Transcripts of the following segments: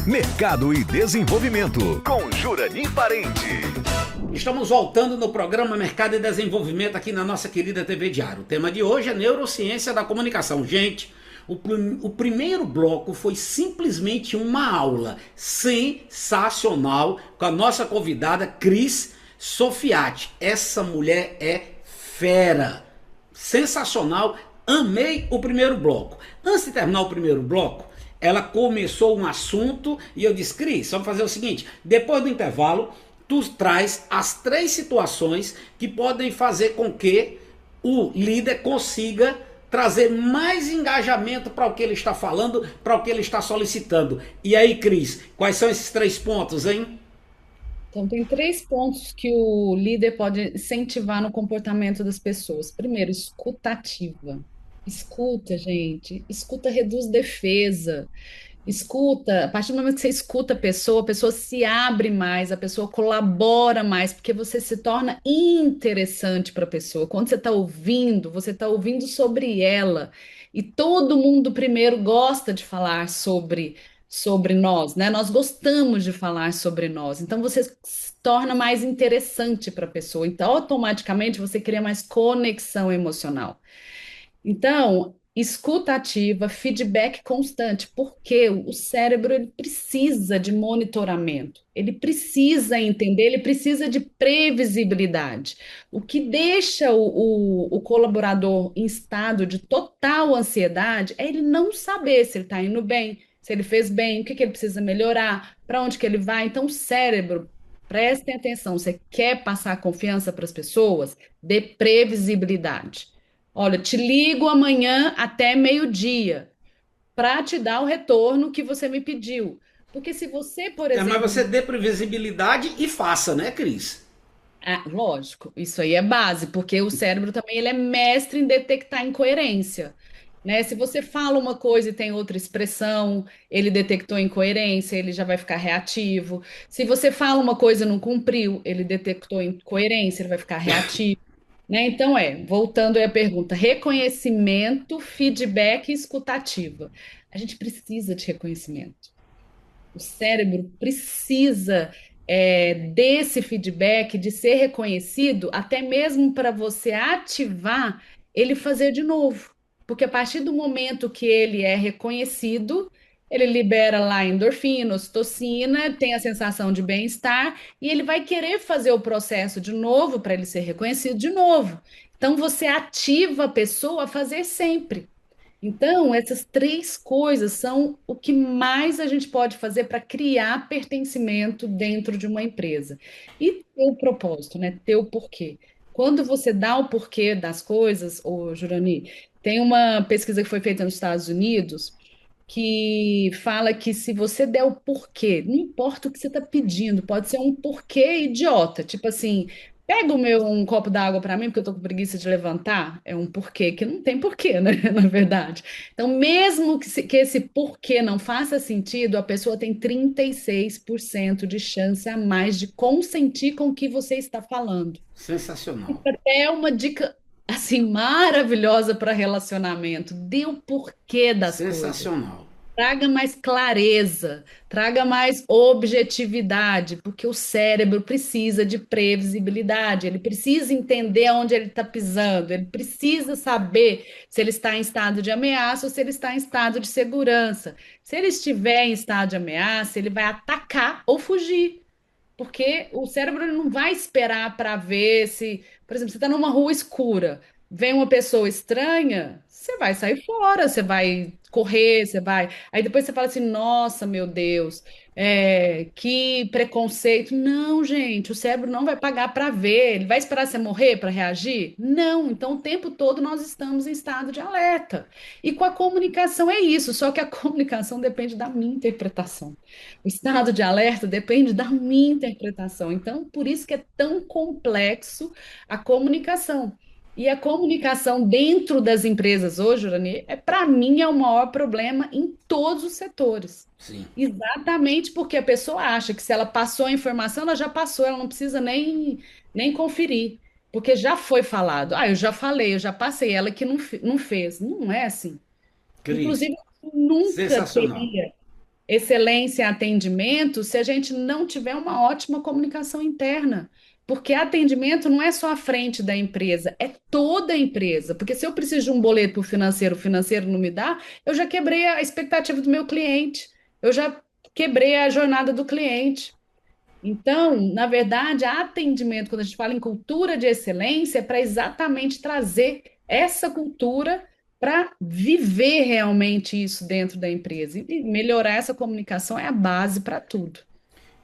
Mercado e Desenvolvimento, com Jurani Parente. Estamos voltando no programa Mercado e Desenvolvimento aqui na nossa querida TV Diário. O tema de hoje é Neurociência da Comunicação. Gente, o primeiro bloco foi simplesmente uma aula sensacional com a nossa convidada Cris Sofiati. Essa mulher é fera, sensacional. Amei o primeiro bloco. Antes de terminar o primeiro bloco, ela começou um assunto e eu disse: Cris, vamos fazer o seguinte, depois do intervalo, tu traz as 3 situações que podem fazer com que o líder consiga trazer mais engajamento para o que ele está falando, para o que ele está solicitando. E aí, Cris, quais são esses 3 pontos, hein? Então, tem 3 pontos que o líder pode incentivar no comportamento das pessoas. Primeiro, escutativa. Escuta, gente. Escuta reduz defesa. Escuta, a partir do momento que você escuta a pessoa se abre mais, a pessoa colabora mais, porque você se torna interessante para a pessoa. Quando você está ouvindo sobre ela. E todo mundo primeiro gosta de falar sobre nós, né? Nós gostamos de falar sobre nós. Então você se torna mais interessante para a pessoa. Então, automaticamente você cria mais conexão emocional. Então, escuta ativa, feedback constante, porque o cérebro ele precisa de monitoramento, ele precisa entender, ele precisa de previsibilidade. O que deixa o colaborador em estado de total ansiedade é ele não saber se ele está indo bem, se ele fez bem, o que ele precisa melhorar, para onde que ele vai. Então, o cérebro, prestem atenção, você quer passar confiança para as pessoas? Dê previsibilidade. Olha, te ligo amanhã até meio-dia para te dar o retorno que você me pediu. Porque se você, por Mas exemplo, você dê previsibilidade e faça, né, Cris? lógico, isso aí é base, porque o cérebro também ele é mestre em detectar incoerência, né? Se você fala uma coisa e tem outra expressão, ele detectou incoerência, ele já vai ficar reativo. Se você fala uma coisa e não cumpriu, ele detectou incoerência, ele vai ficar reativo. Né? Então, voltando aí à pergunta, reconhecimento, feedback e escutativa. A gente precisa de reconhecimento. O cérebro precisa desse feedback, de ser reconhecido, até mesmo para você ativar ele fazer de novo. Porque a partir do momento que ele é reconhecido, ele libera lá endorfina, ocitocina, tem a sensação de bem-estar e ele vai querer fazer o processo de novo para ele ser reconhecido de novo. Então você ativa a pessoa a fazer sempre. Então, essas 3 coisas são o que mais a gente pode fazer para criar pertencimento dentro de uma empresa. E ter o propósito, né? Ter o porquê. Quando você dá o porquê das coisas, ô Jurani, tem uma pesquisa que foi feita nos Estados Unidos que fala que se você der o porquê, não importa o que você está pedindo, pode ser um porquê idiota, tipo assim, pega um copo d'água para mim porque eu tô com preguiça de levantar, é um porquê que não tem porquê, né, na verdade. Então, mesmo que esse porquê não faça sentido, a pessoa tem 36% de chance a mais de consentir com o que você está falando. Sensacional. É uma dica assim maravilhosa para relacionamento. Dê o porquê das coisas. Sensacional. Traga mais clareza, traga mais objetividade, porque o cérebro precisa de previsibilidade, ele precisa entender onde ele está pisando, ele precisa saber se ele está em estado de ameaça ou se ele está em estado de segurança. Se ele estiver em estado de ameaça, ele vai atacar ou fugir. Porque o cérebro ele não vai esperar para ver se, por exemplo, você está numa rua escura, vem uma pessoa estranha, você vai sair fora, você vai correr, você vai. Aí depois você fala assim: nossa, meu Deus, que preconceito. Não, gente, o cérebro não vai pagar para ver, ele vai esperar você morrer para reagir? Não, então o tempo todo nós estamos em estado de alerta. E com a comunicação é isso, só que a comunicação depende da minha interpretação. O estado de alerta depende da minha interpretação. Então, por isso que é tão complexo a comunicação. E a comunicação dentro das empresas hoje, Urani, para mim, é o maior problema em todos os setores. Sim. Exatamente porque a pessoa acha que se ela passou a informação, ela já passou, ela não precisa nem conferir. Porque já foi falado. Ah, eu já falei, eu já passei, ela que não fez. Não é assim. Cris, Inclusive, eu nunca sensacional. teria. excelência em atendimento se a gente não tiver uma ótima comunicação interna. Porque atendimento não é só a frente da empresa, é toda a empresa. Porque se eu preciso de um boleto para o financeiro não me dá, eu já quebrei a expectativa do meu cliente, eu já quebrei a jornada do cliente. Então, na verdade, atendimento, quando a gente fala em cultura de excelência, é para exatamente trazer essa cultura para viver realmente isso dentro da empresa. E melhorar essa comunicação é a base para tudo.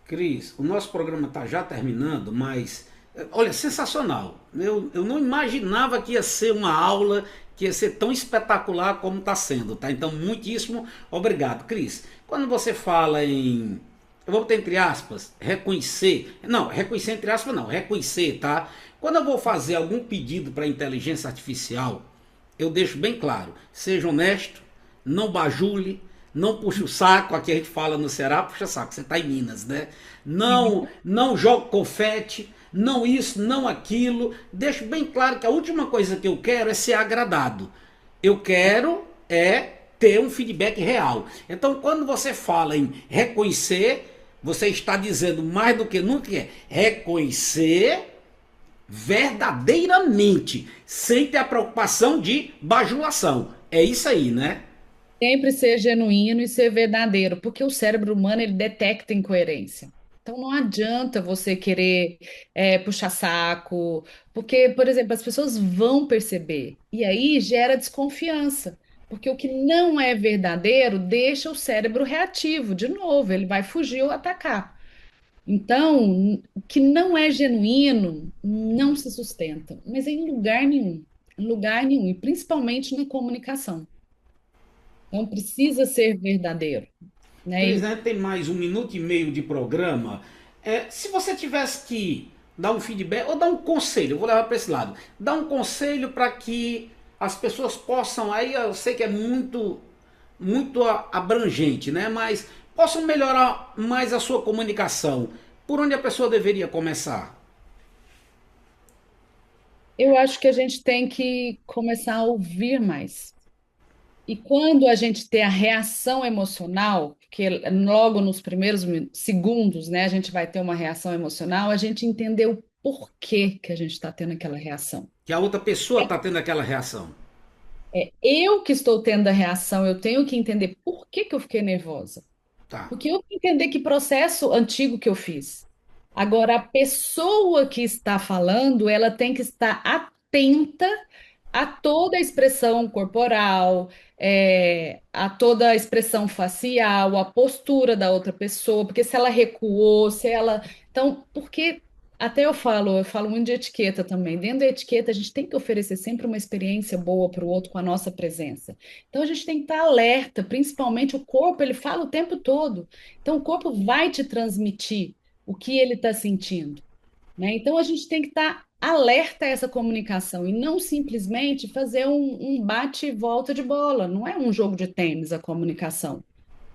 Cris, o nosso programa está já terminando, mas olha, sensacional. Eu não imaginava que ia ser uma aula que ia ser tão espetacular como está sendo, tá? Então, muitíssimo obrigado. Cris, quando você fala em, eu vou botar entre aspas, reconhecer, não, reconhecer entre aspas não, reconhecer, tá? Quando eu vou fazer algum pedido para inteligência artificial, eu deixo bem claro, seja honesto, não bajule, não puxe o saco, aqui a gente fala no Ceará, puxa saco, você está em Minas, né? Não jogue confete, não isso, não aquilo. Deixo bem claro que a última coisa que eu quero é ser agradado. Eu quero é ter um feedback real. Então, quando você fala em reconhecer, você está dizendo mais do que nunca é reconhecer verdadeiramente, sem ter a preocupação de bajulação. É isso aí, né? Sempre ser genuíno e ser verdadeiro, porque o cérebro humano ele detecta incoerência. Então não adianta você querer puxar saco, porque, por exemplo, as pessoas vão perceber e aí gera desconfiança, porque o que não é verdadeiro deixa o cérebro reativo, de novo, ele vai fugir ou atacar. Então, o que não é genuíno não se sustenta, mas em lugar nenhum, e principalmente na comunicação. Então precisa ser verdadeiro, né? Cris, né, tem mais um minuto e meio de programa. Se você tivesse que dar um feedback ou dar um conselho, eu vou levar para esse lado, dar um conselho para que as pessoas possam, aí eu sei que é muito abrangente, né? Mas possam melhorar mais a sua comunicação. Por onde a pessoa deveria começar? Eu acho que a gente tem que começar a ouvir mais. E quando a gente tem a reação emocional, que logo nos primeiros segundos, né, a gente vai ter uma reação emocional, a gente entender o porquê que a gente está tendo aquela reação. Que a outra pessoa está tendo aquela reação. É eu que estou tendo a reação, eu tenho que entender por que que eu fiquei nervosa. Tá. Porque eu tenho que entender que processo antigo que eu fiz. Agora, a pessoa que está falando, ela tem que estar atenta a toda a expressão corporal, a toda a expressão facial, a postura da outra pessoa, porque se ela recuou, se ela. Então, porque até eu falo muito de etiqueta também. Dentro da etiqueta, a gente tem que oferecer sempre uma experiência boa para o outro com a nossa presença. Então, a gente tem que estar alerta, principalmente o corpo, ele fala o tempo todo. Então, o corpo vai te transmitir o que ele está sentindo, né? Então a gente tem que estar alerta a essa comunicação e não simplesmente fazer um bate e volta de bola. Não é um jogo de tênis a comunicação,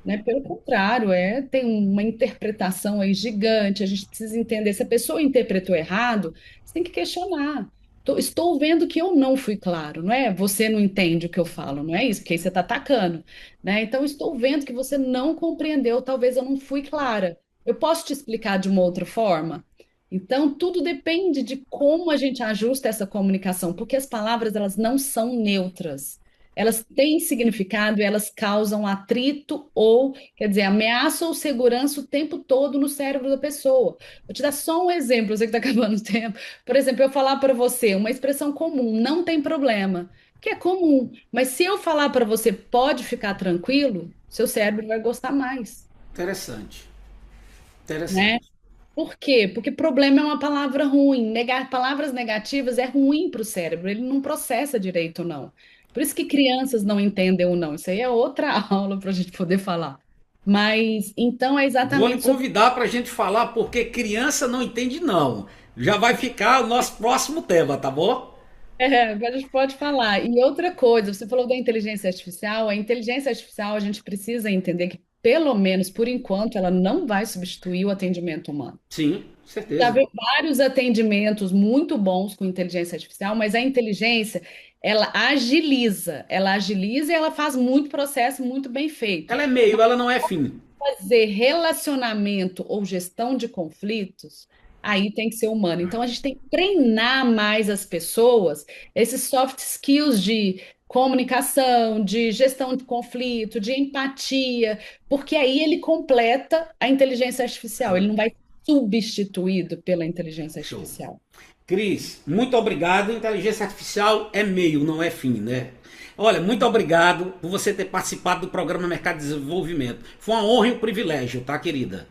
né? Pelo contrário, tem uma interpretação aí gigante. A gente precisa entender se a pessoa interpretou errado, você tem que questionar. Estou vendo que eu não fui claro, não é? Você não entende o que eu falo, não é isso? Porque aí você está atacando, né? Então, estou vendo que você não compreendeu, talvez eu não fui clara. Eu posso te explicar de uma outra forma? Então, tudo depende de como a gente ajusta essa comunicação, porque as palavras elas não são neutras. Elas têm significado e elas causam atrito ou, quer dizer, ameaça ou segurança o tempo todo no cérebro da pessoa. Vou te dar só um exemplo, eu sei que está acabando o tempo. Por exemplo, eu falar para você uma expressão comum, não tem problema, que é comum, mas se eu falar para você pode ficar tranquilo, seu cérebro vai gostar mais, Interessante. né? Interessante. Por quê? Porque problema é uma palavra ruim. Palavras negativas é ruim para o cérebro, ele não processa direito, não. Por isso que crianças não entendem o não. Isso aí é outra aula para a gente poder falar. Mas então é Vou lhe exatamente sobre. convidar para a gente falar porque criança não entende não. Já vai ficar o nosso próximo tema, tá bom? A gente pode falar. E outra coisa, você falou da inteligência artificial. A inteligência artificial a gente precisa entender que, pelo menos por enquanto, ela não vai substituir o atendimento humano. Sim, Já certeza. vi vários atendimentos muito bons com inteligência artificial, mas a inteligência, ela agiliza e ela faz muito processo muito bem feito. Ela é meio, ela não é fim. fazer relacionamento ou gestão de conflitos, aí tem que ser humano. Então a gente tem que treinar mais as pessoas, esses soft skills de comunicação, de gestão de conflito, de empatia, porque aí ele completa a inteligência artificial, ele não vai ser substituído pela inteligência Show. artificial. Cris, muito obrigado. Inteligência artificial é meio, não é fim, né? Olha, muito obrigado por você ter participado do programa Mercado de Desenvolvimento. Foi uma honra e um privilégio, tá, querida?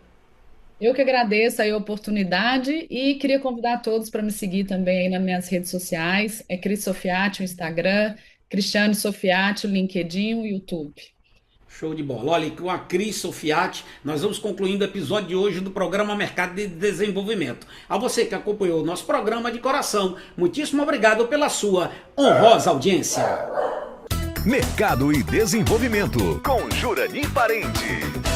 Eu que agradeço aí a oportunidade e queria convidar todos para me seguir também aí nas minhas redes sociais. É Cris Sofiati, o Instagram, Cristiane Sofiati, o LinkedIn, o YouTube. Show de bola. Olha, com a Cris Sofiati, nós vamos concluindo o episódio de hoje do programa Mercado de Desenvolvimento. A você que acompanhou o nosso programa de coração, muitíssimo obrigado pela sua honrosa audiência. Mercado e Desenvolvimento, com Jurani Parente.